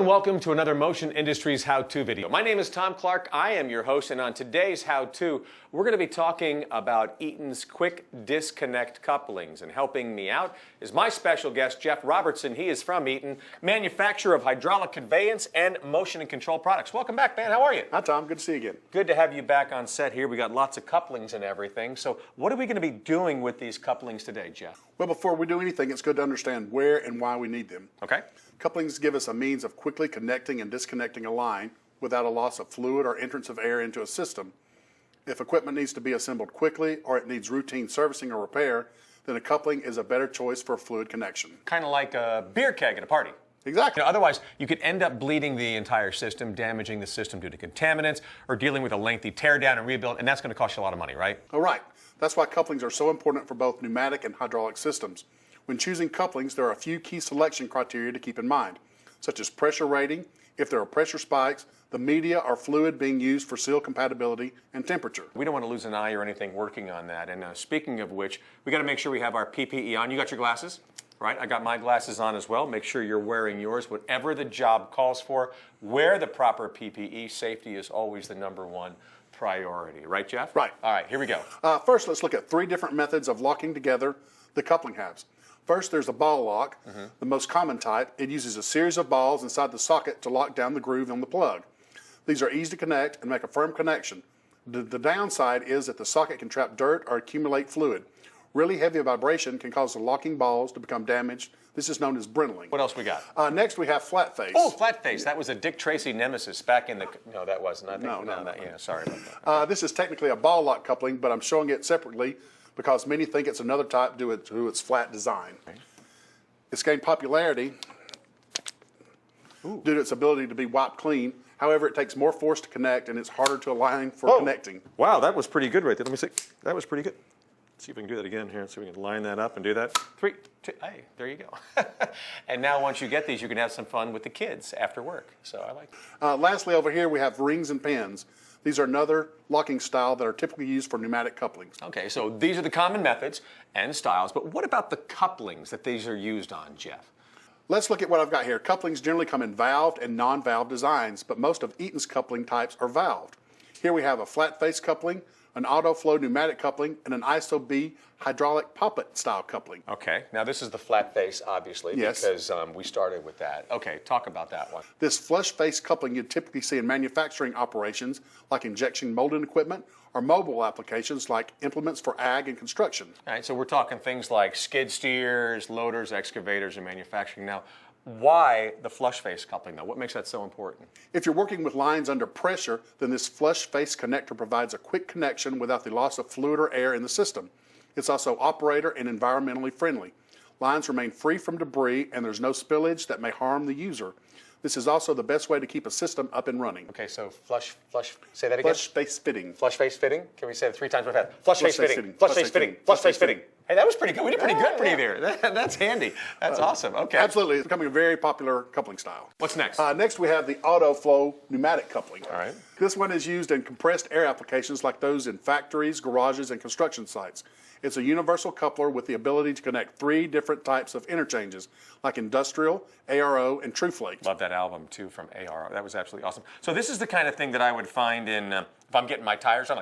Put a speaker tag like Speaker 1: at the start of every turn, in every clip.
Speaker 1: and welcome to another Motion Industries how-to video. My name is Tom Clark. I am your host, and on today's how-to, we're going to be talking about Eaton's quick disconnect couplings. And helping me out is my special guest, Jeff Robertson. He is from Eaton, manufacturer of hydraulic conveyance and motion and control products. Welcome back, man. How are you?
Speaker 2: Hi, Tom. Good to see you again.
Speaker 1: Good to have you back on set here. We got lots of couplings and everything. So what are we going to be doing with these couplings today, Jeff?
Speaker 2: Well, before we do anything, it's good to understand where and why we need them.
Speaker 1: Okay.
Speaker 2: Couplings give us a means of quickly connecting and disconnecting a line without a loss of fluid or entrance of air into a system. If equipment needs to be assembled quickly or it needs routine servicing or repair, then a coupling is a better choice for a fluid connection.
Speaker 1: Kind of like a beer keg at a party.
Speaker 2: Exactly.
Speaker 1: Otherwise, you could end up bleeding the entire system, damaging the system due to contaminants, or dealing with a lengthy teardown and rebuild, and that's going to cost you a lot of money, right?
Speaker 2: All right. That's why couplings are so important for both pneumatic and hydraulic systems. When choosing couplings, there are a few key selection criteria to keep in mind, such as pressure rating, if there are pressure spikes, the media or fluid being used for seal compatibility, and temperature.
Speaker 1: We don't want to lose an eye or anything working on that. And speaking of which, we got to make sure we have our PPE on. You got your glasses? Right, I got my glasses on as well. Make sure you're wearing yours. Whatever the job calls for, wear the proper PPE. Safety is always the #1 priority. Right, Jeff?
Speaker 2: Right.
Speaker 1: All right, here we go.
Speaker 2: First, let's look at 3 different methods of locking together the coupling halves. First, there's a ball lock, the most common type. It uses a series of balls inside the socket to lock down the groove on the plug. These are easy to connect and make a firm connection. The downside is that the socket can trap dirt or accumulate fluid. Really heavy vibration can cause the locking balls to become damaged. This is known as brittling.
Speaker 1: What else we got?
Speaker 2: Next, we have flat face.
Speaker 1: Oh, flat face. That was a Dick Tracy nemesis back in the... No, that wasn't. I think,
Speaker 2: No.
Speaker 1: Yeah, sorry about that.
Speaker 2: This is technically a ball lock coupling, but I'm showing it separately because many think it's another type due to its flat design. Okay. It's gained popularity due to its ability to be wiped clean. However, it takes more force to connect, and it's harder to align for connecting.
Speaker 1: Wow, that was pretty good right there. Let me see. That was pretty good. Let's see if we can do that again here. So we can line that up and do that. 3, 2, hey, there you go. And now once you get these, you can have some fun with the kids after work. So I like that.
Speaker 2: Lastly, over here, we have rings and pins. These are another locking style that are typically used for pneumatic couplings.
Speaker 1: Okay, so these are the common methods and styles, but what about the couplings that these are used on, Jeff?
Speaker 2: Let's look at what I've got here. Couplings generally come in valved and non-valved designs, but most of Eaton's coupling types are valved. Here we have a flat face coupling, an auto flow pneumatic coupling, and an ISO-B hydraulic poppet style coupling.
Speaker 1: Okay, now this is the flat face, obviously,
Speaker 2: yes,
Speaker 1: because we started with that. Okay, talk about that one.
Speaker 2: This flush face coupling you typically see in manufacturing operations like injection molding equipment or mobile applications like implements for ag and construction.
Speaker 1: All right, so we're talking things like skid steers, loaders, excavators, and manufacturing. Now, why the flush face coupling though? What makes that so important?
Speaker 2: If you're working with lines under pressure, then this flush face connector provides a quick connection without the loss of fluid or air in the system. It's also operator and environmentally friendly. Lines remain free from debris and there's no spillage that may harm the user. This is also the best way to keep a system up and running.
Speaker 1: Okay, so flush, say that again?
Speaker 2: Flush face fitting.
Speaker 1: Flush face fitting? Can we say it 3 times real fast? Flush face fitting,
Speaker 2: flush face fitting,
Speaker 1: flush face fitting. Hey, that was pretty good. We did pretty good there. That's handy. That's awesome. Okay.
Speaker 2: Absolutely. It's becoming a very popular coupling style.
Speaker 1: What's next?
Speaker 2: Next we have the auto flow pneumatic coupling.
Speaker 1: All right.
Speaker 2: This one is used in compressed air applications like those in factories, garages, and construction sites. It's a universal coupler with the ability to connect 3 different types of interchanges, like industrial, ARO, and TrueFlake.
Speaker 1: Love that album, too, from ARO. That was absolutely awesome. So this is the kind of thing that I would find in, if I'm getting my tires, I'm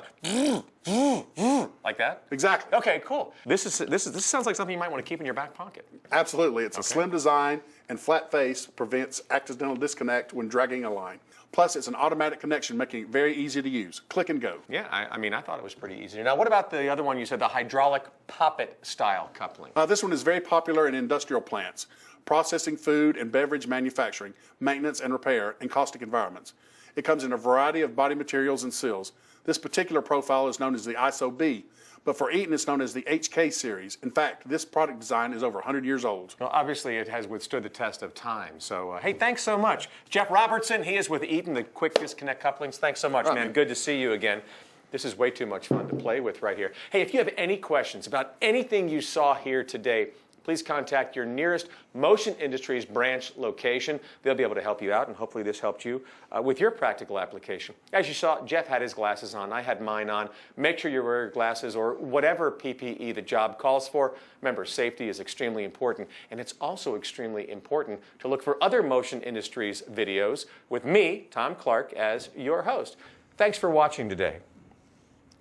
Speaker 1: like that?
Speaker 2: Exactly.
Speaker 1: Okay, cool. This sounds like something you might want to keep in your back pocket.
Speaker 2: Absolutely. It's a slim design, and flat face prevents accidental disconnect when dragging a line. Plus, it's an automatic connection, making it very easy to use. Click and go.
Speaker 1: Yeah, I mean, I thought it was pretty easy. Now, what about the other one you said, the hydraulic poppet style coupling?
Speaker 2: This one is very popular in industrial plants, processing food and beverage manufacturing, maintenance and repair, and caustic environments. It comes in a variety of body materials and seals. This particular profile is known as the ISO-B, but for Eaton it's known as the HK series. In fact, this product design is over 100 years old.
Speaker 1: Well, obviously it has withstood the test of time. So, hey, thanks so much. Jeff Robertson, he is with Eaton, the quick disconnect couplings. Thanks so much, man. Good to see you again. This is way too much fun to play with right here. Hey, if you have any questions about anything you saw here today, please contact your nearest Motion Industries branch location. They'll be able to help you out, and hopefully this helped you with your practical application. As you saw, Jeff had his glasses on. I had mine on. Make sure you wear glasses or whatever PPE the job calls for. Remember, safety is extremely important, and it's also extremely important to look for other Motion Industries videos with me, Tom Clark, as your host. Thanks for watching today.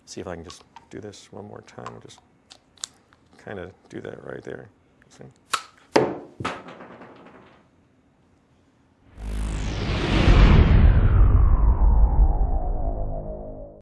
Speaker 1: See if I can just do this one more time. I'll just kind of do that right there. See?